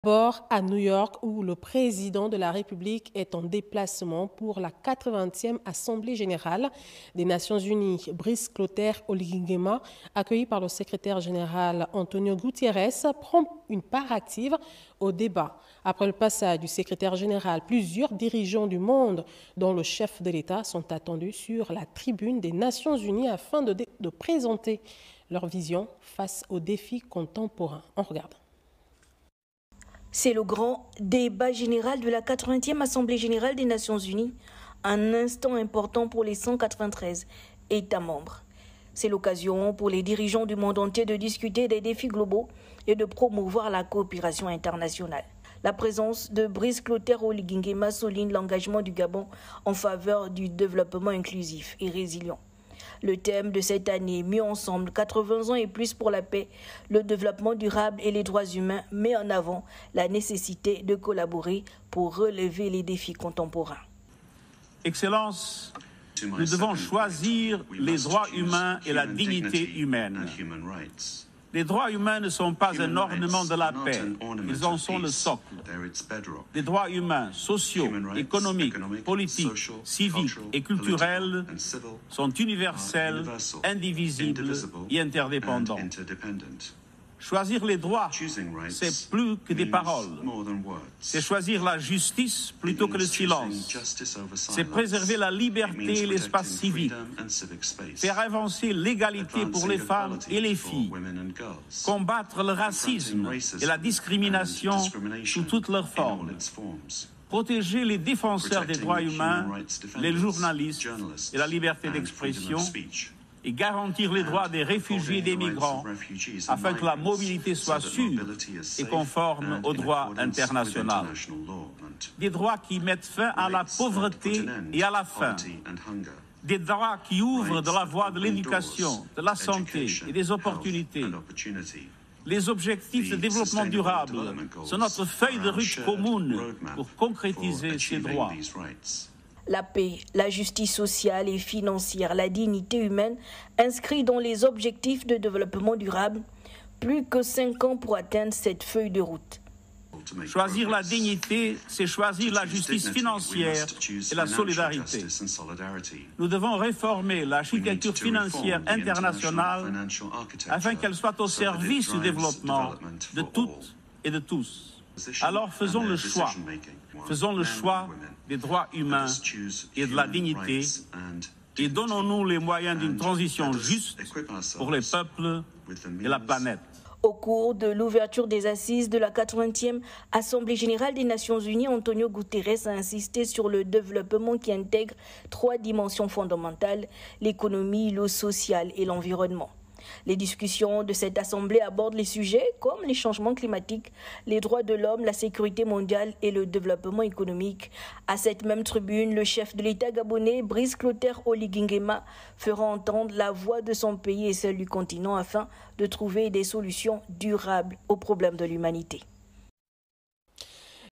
D'abord à New York, où le président de la République est en déplacement pour la 80e Assemblée générale des Nations unies. Brice Clotaire Oligui-Nguema, accueilli par le secrétaire général Antonio Guterres, prend une part active au débat. Après le passage du secrétaire général, plusieurs dirigeants du monde, dont le chef de l'État, sont attendus sur la tribune des Nations unies afin de présenter leur vision face aux défis contemporains. On regarde. C'est le grand débat général de la 80e Assemblée générale des Nations unies, un instant important pour les 193 États membres. C'est l'occasion pour les dirigeants du monde entier de discuter des défis globaux et de promouvoir la coopération internationale. La présence de Brice Clotaire Oligui-Nguema souligne l'engagement du Gabon en faveur du développement inclusif et résilient. Le thème de cette année, Mieux ensemble, 80 ans et plus pour la paix, le développement durable et les droits humains, met en avant la nécessité de collaborer pour relever les défis contemporains. Excellence, nous devons choisir les droits humains et la dignité humaine. Les droits humains ne sont pas un ornement de la paix, ils en sont le socle. Les droits humains, sociaux, économiques, politiques, civiques et culturels sont universels, indivisibles et interdépendants. Choisir les droits, c'est plus que des paroles. C'est choisir la justice plutôt que le silence. C'est préserver la liberté et l'espace civique. Faire avancer l'égalité pour les femmes et les filles. Combattre le racisme et la discrimination sous toutes leurs formes. Protéger les défenseurs des droits humains, les journalistes et la liberté d'expression. Et garantir les droits des réfugiés et des migrants afin que la mobilité soit sûre et conforme au droit international. Des droits qui mettent fin à la pauvreté et à la faim. Des droits qui ouvrent de la voie de l'éducation, de la santé et des opportunités. Les objectifs de développement durable sont notre feuille de route commune pour concrétiser ces droits. La paix, la justice sociale et financière, la dignité humaine, inscrits dans les objectifs de développement durable, plus que 5 ans pour atteindre cette feuille de route. Choisir la dignité, c'est choisir la justice financière et la solidarité. Nous devons réformer l'architecture financière internationale afin qu'elle soit au service du développement de toutes et de tous. Alors faisons le choix. Faisons le choix des droits humains et de la dignité et donnons-nous les moyens d'une transition juste pour les peuples et la planète. Au cours de l'ouverture des assises de la 80e Assemblée générale des Nations unies, Antonio Guterres a insisté sur le développement qui intègre 3 dimensions fondamentales, l'économie, le social et l'environnement. Les discussions de cette assemblée abordent les sujets comme les changements climatiques, les droits de l'homme, la sécurité mondiale et le développement économique. À cette même tribune, le chef de l'État gabonais, Brice Clotaire Oligui-Nguema, fera entendre la voix de son pays et celle du continent afin de trouver des solutions durables aux problèmes de l'humanité.